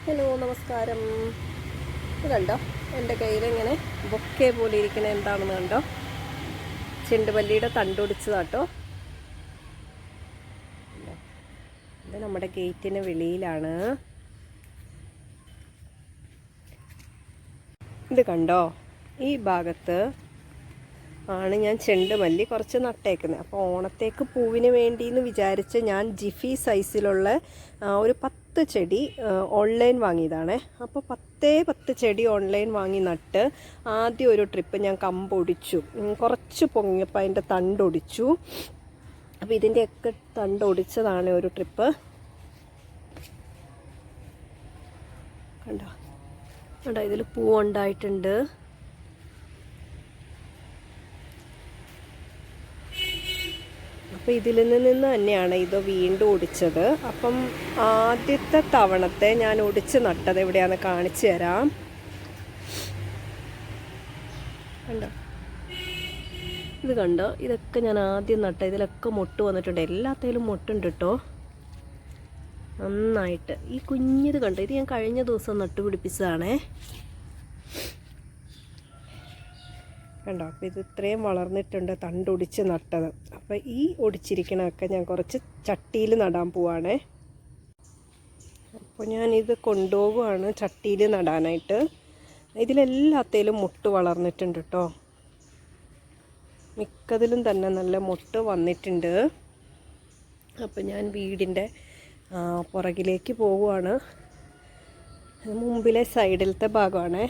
Hello നമസ്കാരം. ഇത് കണ്ടോ, എൻ്റെ കയ്യിലിങ്ങനെ ബൊക്കെ പോലെ ഇരിക്കുന്ന എന്താണെന്ന് കണ്ടോ? ചെണ്ടുമല്ലിയുടെ തണ്ടൊടിച്ചതാട്ടോ. ഇത് നമ്മുടെ ഗേറ്റിന് വെളിയിലാണ്. ഇത് കണ്ടോ, ഈ ഭാഗത്ത് ആണ് ഞാൻ ചെണ്ടുമല്ലി കുറച്ച് നട്ടേക്കുന്നത്. അപ്പോൾ ഓണത്തേക്ക് പൂവിന് വേണ്ടിയെന്ന് വിചാരിച്ച് ഞാൻ ജിഫി സൈസിലുള്ള ഒരു 10 ചെടി ഓൺലൈൻ വാങ്ങിയതാണ്. അപ്പോൾ 10 ചെടി ഓൺലൈൻ വാങ്ങി നട്ട് ആദ്യം ഒരു ട്രിപ്പ് ഞാൻ കമ്പൊടിച്ചു. കുറച്ച് പൊങ്ങിയപ്പോൾ അതിൻ്റെ തണ്ടൊടിച്ചു. അപ്പോൾ ഇതിൻ്റെയൊക്കെ തണ്ടൊടിച്ചതാണ് ഒരു ട്രിപ്പ്. കണ്ടോ കണ്ടോ, ഇതിൽ പൂവുണ്ടായിട്ടുണ്ട്. അപ്പോൾ ഇതിൽ നിന്ന് തന്നെയാണ് ഇത് വീണ്ടും ഒടിച്ചത്. അപ്പം ആദ്യത്തെ തവണത്തെ ഞാൻ ഒടിച്ച് നട്ടത് എവിടെയാണെന്ന് കാണിച്ചു തരാം. കണ്ടോ, ഇത് കണ്ടോ, ഇതൊക്കെ ഞാൻ ആദ്യം നട്ട. ഇതിലൊക്കെ മൊട്ട് വന്നിട്ടുണ്ട്. എല്ലാത്തിലും മൊട്ടുണ്ട് കേട്ടോ, നന്നായിട്ട്. ഈ കുഞ്ഞിത് കണ്ടോ, ഇത് ഞാൻ കഴിഞ്ഞ ദിവസം നട്ടുപിടിപ്പിച്ചതാണേ. കണ്ടോ, അപ്പോൾ ഇത് ഇത്രയും വളർന്നിട്ടുണ്ട്, തണ്ടൊടിച്ച് നട്ടത്. അപ്പോൾ ഈ ഒടിച്ചിരിക്കണതൊക്കെ ഞാൻ കുറച്ച് ചട്ടിയിൽ നടാൻ പോവാണേ. അപ്പോൾ ഞാനിത് കൊണ്ടുപോകുവാണ് ചട്ടിയിൽ നടാനായിട്ട്. ഇതിലെല്ലാത്തേലും മുട്ട് വളർന്നിട്ടുണ്ട് കേട്ടോ. മിക്കതിലും തന്നെ നല്ല മുട്ട് വന്നിട്ടുണ്ട്. അപ്പോൾ ഞാൻ വീടിൻ്റെ പുറകിലേക്ക് പോവുകയാണ്. മുമ്പിലെ സൈഡിലത്തെ ഭാഗമാണേ.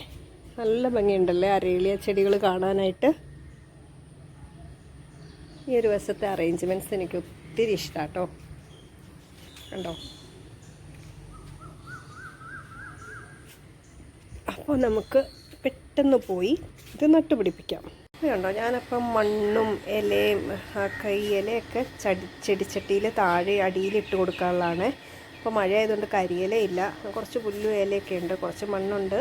നല്ല ഭംഗിയുണ്ടല്ലേ അരേലിയ ചെടികൾ കാണാനായിട്ട്. ഈ ഒരു വശത്തെ അറേഞ്ച്മെൻറ്റ്സ് എനിക്ക് ഒത്തിരി ഇഷ്ടമാണ് കേട്ടോ. കണ്ടോ, അപ്പോൾ നമുക്ക് പെട്ടെന്ന് പോയി ഇത് നട്ടുപിടിപ്പിക്കാം. കണ്ടോ, ഞാനപ്പം മണ്ണും ഇലയും ഇലയൊക്കെ ചെടിച്ചട്ടിയിൽ താഴെ അടിയിലിട്ട് കൊടുക്കാനുള്ളതാണ്. അപ്പോൾ മഴ ആയതുകൊണ്ട് കരിയിലയില്ല. കുറച്ച് പുല്ലും ഇലയൊക്കെ ഉണ്ട്, കുറച്ച് മണ്ണുണ്ട്,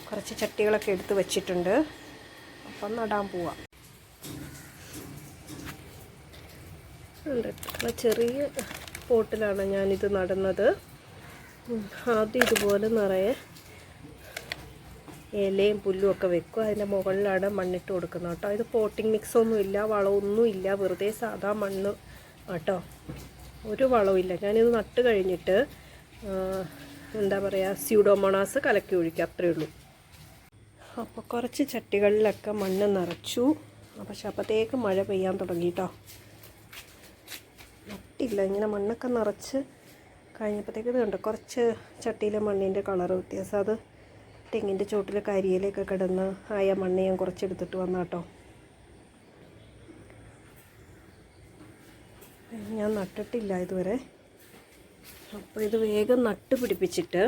കുറച്ച് ചട്ടികളൊക്കെ എടുത്ത് വെച്ചിട്ടുണ്ട്. അപ്പം നടാൻ പോവാം. ചെറിയ പോട്ടിലാണ് ഞാനിത് നടുന്നത്. ആദ്യം ഇതുപോലെ നിറയെ ഇലയും പുല്ലും ഒക്കെ വെക്കും. അതിൻ്റെ മുകളിലാണ് മണ്ണിട്ട് കൊടുക്കുന്നത് കേട്ടോ. ഇത് പോട്ടിംഗ് മിക്സൊന്നുമില്ല, വളമൊന്നുമില്ല, വെറുതെ സാധാ മണ്ണ് കേട്ടോ, ഒരു വളവുമില്ല. ഞാനിത് നട്ട് കഴിഞ്ഞിട്ട് എന്താ പറയുക, സ്യൂഡോമോണാസ് കലക്കി ഒഴിക്കുക, അത്രയേ ഉള്ളൂ. അപ്പോൾ കുറച്ച് ചട്ടികളിലൊക്കെ മണ്ണ് നിറച്ചു. പക്ഷെ അപ്പോഴത്തേക്ക് മഴ പെയ്യാൻ തുടങ്ങി കേട്ടോ. നട്ടില്ല, ഇങ്ങനെ മണ്ണൊക്കെ നിറച്ച് കഴിഞ്ഞപ്പോഴത്തേക്ക് ഇത് കണ്ടോ, കുറച്ച് ചട്ടിയിലെ മണ്ണിൻ്റെ കളറ് വ്യത്യാസം. അത് തെങ്ങിൻ്റെ ചോട്ടിൽ കരിയിലൊക്കെ കിടന്ന് ആയ മണ്ണ് ഞാൻ കുറച്ചെടുത്തിട്ട് വന്ന കേട്ടോ. ഞാൻ നട്ടിട്ടില്ല ഇതുവരെ. അപ്പോൾ ഇത് വേഗം നട്ട് പിടിപ്പിച്ചിട്ട്,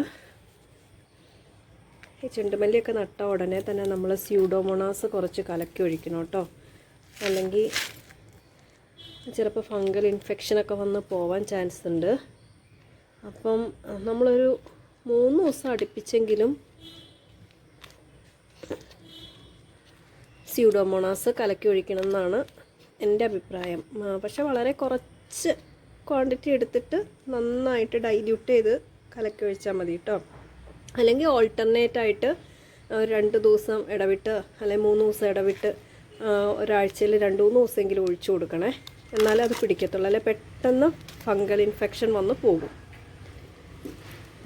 ഈ ചെണ്ടുമല്ലിയൊക്കെ നട്ട ഉടനെ തന്നെ നമ്മൾ സ്യൂഡോമോണാസ് കുറച്ച് കലക്കി ഒഴിക്കണം കേട്ടോ. അല്ലെങ്കിൽ ചിലപ്പോൾ ഫംഗൽ ഇൻഫെക്ഷനൊക്കെ വന്ന് പോവാൻ ചാൻസ് ഉണ്ട്. അപ്പം നമ്മളൊരു 3 ദിവസം അടുപ്പിച്ചെങ്കിലും സ്യൂഡോമോണാസ് കലക്കി ഒഴിക്കണം എന്നാണ് എൻ്റെ അഭിപ്രായം. പക്ഷെ വളരെ കുറച്ച് ക്വാണ്ടിറ്റി എടുത്തിട്ട് നന്നായിട്ട് ഡൈല്യൂട്ട് ചെയ്ത് കലക്കി ഒഴിച്ചാൽ മതി കേട്ടോ. അല്ലെങ്കിൽ ഓൾട്ടർനേറ്റ് ആയിട്ട് 2 ദിവസം ഇടവിട്ട് അല്ലെങ്കിൽ 3 ദിവസം ഇടവിട്ട് ഒരാഴ്ചയിൽ 2-3 ദിവസമെങ്കിലും ഒഴിച്ചു കൊടുക്കണേ. എന്നാലേ അത് പിടിക്കത്തുള്ളൂ, അല്ലെങ്കിൽ പെട്ടെന്ന് ഫംഗൽ ഇൻഫെക്ഷൻ വന്ന് പോകും.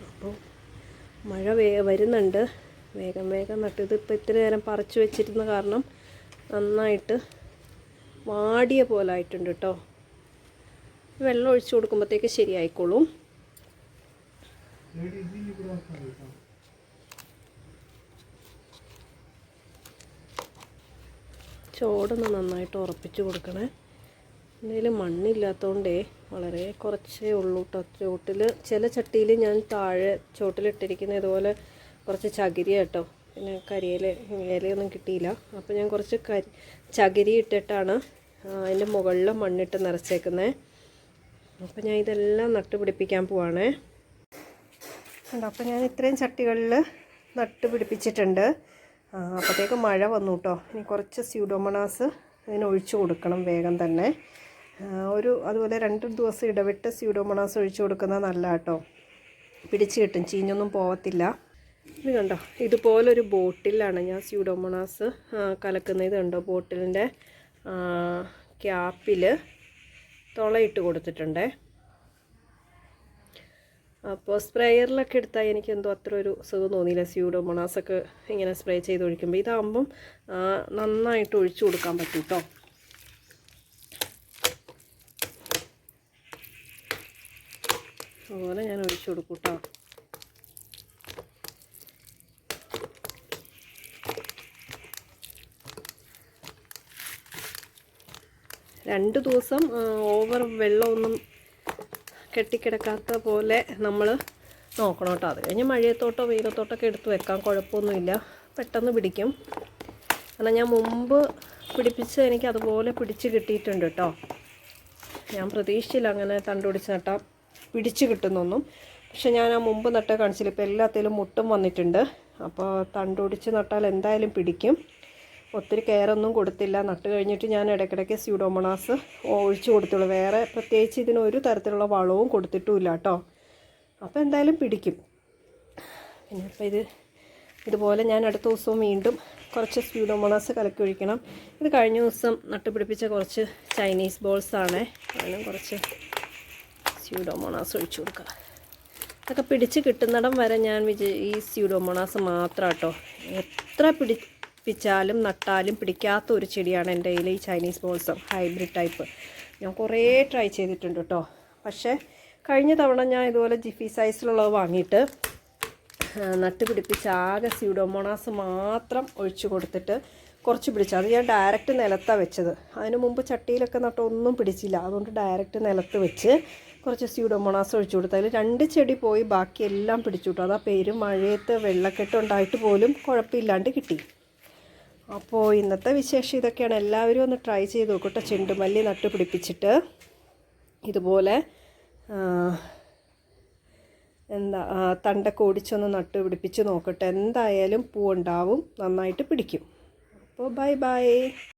അപ്പോൾ മഴ വരുന്നുണ്ട്, വേഗം നട്ട്. ഇതിപ്പോൾ ഇത്തിരി നേരം പറിച്ചു വെച്ചിരുന്ന കാരണം നന്നായിട്ട് വാടിയ പോലെ ആയിട്ടുണ്ട് കേട്ടോ. വെള്ളം ഒഴിച്ചു കൊടുക്കുമ്പോഴത്തേക്ക് ശരിയായിക്കോളും. ചോടൊന്ന് നന്നായിട്ട് ഉറപ്പിച്ച് കൊടുക്കണേ. എന്തെങ്കിലും മണ്ണില്ലാത്തതുകൊണ്ടേ വളരെ കുറച്ചേ ഉള്ളൂ കേട്ടോ ചോട്ടിൽ. ചില ചട്ടിയിൽ ഞാൻ താഴെ ചോട്ടിലിട്ടിരിക്കുന്ന ഇതുപോലെ കുറച്ച് ചകിരി കേട്ടോ, പിന്നെ ഇലയൊന്നും കിട്ടിയില്ല. അപ്പോൾ ഞാൻ കുറച്ച് ചകിരി ഇട്ടിട്ടാണ് അതിൻ്റെ മുകളിൽ മണ്ണിട്ട് നിറച്ചേക്കുന്നത്. അപ്പോൾ ഞാൻ ഇതെല്ലാം നട്ടുപിടിപ്പിക്കാൻ പോവാണേ. അപ്പോൾ ഞാൻ ഇത്രയും ചട്ടികളിൽ നട്ടുപിടിപ്പിച്ചിട്ടുണ്ട്. അപ്പോഴത്തേക്ക് മഴ വന്നു കേട്ടോ. ഇനി കുറച്ച് സ്യൂഡോമോണാസ് ഇതിന് ഒഴിച്ചു കൊടുക്കണം വേഗം തന്നെ. അതുപോലെ 2 ദിവസം ഇടവിട്ട് സ്യൂഡോമോണാസ് ഒഴിച്ചു കൊടുക്കുന്നത് നല്ല കേട്ടോ. പിടിച്ച് കിട്ടും, ചീഞ്ഞൊന്നും പോകത്തില്ല. ഇത് കണ്ടോ, ഇതുപോലൊരു ബോട്ടിലാണ് ഞാൻ സ്യൂഡോമോണാസ് കലക്കുന്നത്. ഇത് കണ്ടോ, ബോട്ടിലിൻ്റെ ക്യാപ്പിൽ തുളയിട്ട് കൊടുത്തിട്ടുണ്ടേ. അപ്പോൾ സ്പ്രേയറിലൊക്കെ എടുത്താൽ എനിക്കെന്തോ അത്ര ഒരു സുഖം തോന്നിയില്ല സ്യൂഡോമോണാസൊക്കെ ഇങ്ങനെ സ്പ്രേ ചെയ്ത് ഒഴിക്കുമ്പോൾ. ഇതാകുമ്പം നന്നായിട്ട് ഒഴിച്ചു കൊടുക്കാൻ പറ്റും കേട്ടോ. അതുപോലെ ഞാൻ ഒഴിച്ചു കൊടുക്കും കേട്ടോ. രണ്ട് ദിവസം ഓവർ വെള്ളമൊന്നും കെട്ടിക്കിടക്കാത്ത പോലെ നമ്മൾ നോക്കണം കേട്ടോ. അത് കഴിഞ്ഞ് മഴയത്തോട്ടോ വെയിലത്തോട്ടൊക്കെ എടുത്ത് വെക്കാം, കുഴപ്പമൊന്നുമില്ല, പെട്ടെന്ന് പിടിക്കും. കാരണം ഞാൻ മുമ്പ് പിടിപ്പിച്ച് എനിക്ക് അതുപോലെ പിടിച്ച് കിട്ടിയിട്ടുണ്ട് കേട്ടോ. ഞാൻ പ്രതീക്ഷിച്ചില്ല അങ്ങനെ തണ്ടുപിടിച്ച് നട്ടാൽ പിടിച്ച് കിട്ടുന്നൊന്നും. പക്ഷെ ഞാൻ ആ മുമ്പ് നട്ട കാണിച്ചില്ല, ഇപ്പോൾ എല്ലാത്തിലും മുട്ടും വന്നിട്ടുണ്ട്. അപ്പോൾ തണ്ടുപിടിച്ച് നട്ടാൽ എന്തായാലും പിടിക്കും. ഒത്തിരി കെയറൊന്നും കൊടുത്തില്ല. നട്ട് കഴിഞ്ഞിട്ട് ഞാൻ ഇടയ്ക്കിടയ്ക്ക് സ്യൂഡോമോണാസ് ഒഴിച്ച് കൊടുത്തുള്ളൂ. വേറെ പ്രത്യേകിച്ച് ഇതിനൊരു തരത്തിലുള്ള വളവും കൊടുത്തിട്ടുമില്ല കേട്ടോ. അപ്പോൾ എന്തായാലും പിടിക്കും. പിന്നെ അപ്പോൾ ഇതുപോലെ ഞാൻ അടുത്ത ദിവസവും വീണ്ടും കുറച്ച് സ്യൂഡോമോണാസ് കലക്കി ഒഴിക്കണം. ഇത് കഴിഞ്ഞ ദിവസം നട്ടുപിടിപ്പിച്ച കുറച്ച് ചൈനീസ് ബോൾസാണ്. അതിനും കുറച്ച് സ്യൂഡോമോണാസ് ഒഴിച്ചു കൊടുക്കുക. ഇതൊക്കെ പിടിച്ച് കിട്ടുന്നിടം വരെ ഞാൻ ഈ സ്യൂഡോമോണാസ് മാത്രം കേട്ടോ. എത്ര പിടിപ്പിച്ചാലും നട്ടാലും പിടിക്കാത്ത ഒരു ചെടിയാണ് എൻ്റെ കയ്യിൽ ഈ ചൈനീസ് ബോൾസം, ഹൈബ്രിഡ് ടൈപ്പ്. ഞാൻ കുറേ ട്രൈ ചെയ്തിട്ടുണ്ട് കേട്ടോ. പക്ഷേ കഴിഞ്ഞ തവണ ഞാൻ ഇതുപോലെ ജിഫി സൈസിലുള്ളത് വാങ്ങിയിട്ട് നട്ടുപിടിപ്പിച്ച ആകെ സ്യൂഡോമോണാസ് മാത്രം ഒഴിച്ചു കൊടുത്തിട്ട് കുറച്ച് പിടിച്ചു. അത് ഞാൻ ഡയറക്റ്റ് നിലത്താണ് വെച്ചത്. അതിന് മുമ്പ് ചട്ടിയിലൊക്കെ നട്ടൊന്നും പിടിച്ചില്ല. അതുകൊണ്ട് ഡയറക്റ്റ് നിലത്ത് വെച്ച് കുറച്ച് സ്യൂഡോമോണാസ് ഒഴിച്ചു കൊടുത്തു. അതിൽ 2 ചെടി പോയി, ബാക്കിയെല്ലാം പിടിച്ചു കിട്ടും. അതാ പേര് മഴയത്ത് വെള്ളക്കെട്ടുണ്ടായിട്ട് പോലും കുഴപ്പമില്ലാണ്ട് കിട്ടി. അപ്പോൾ ഇന്നത്തെ വിശേഷം ഇതൊക്കെയാണ്. എല്ലാവരും ഒന്ന് ട്രൈ ചെയ്ത് നോക്കട്ടെ. ചെണ്ടുമല്ലി നട്ട് പിടിപ്പിച്ചിട്ട് ഇതുപോലെ തണ്ടൊക്കെ ഓടിച്ചൊന്ന് നട്ട് പിടിപ്പിച്ച് നോക്കട്ടെ. എന്തായാലും പൂവുണ്ടാവും, നന്നായിട്ട് പിടിക്കും. അപ്പോൾ ബൈ ബൈ.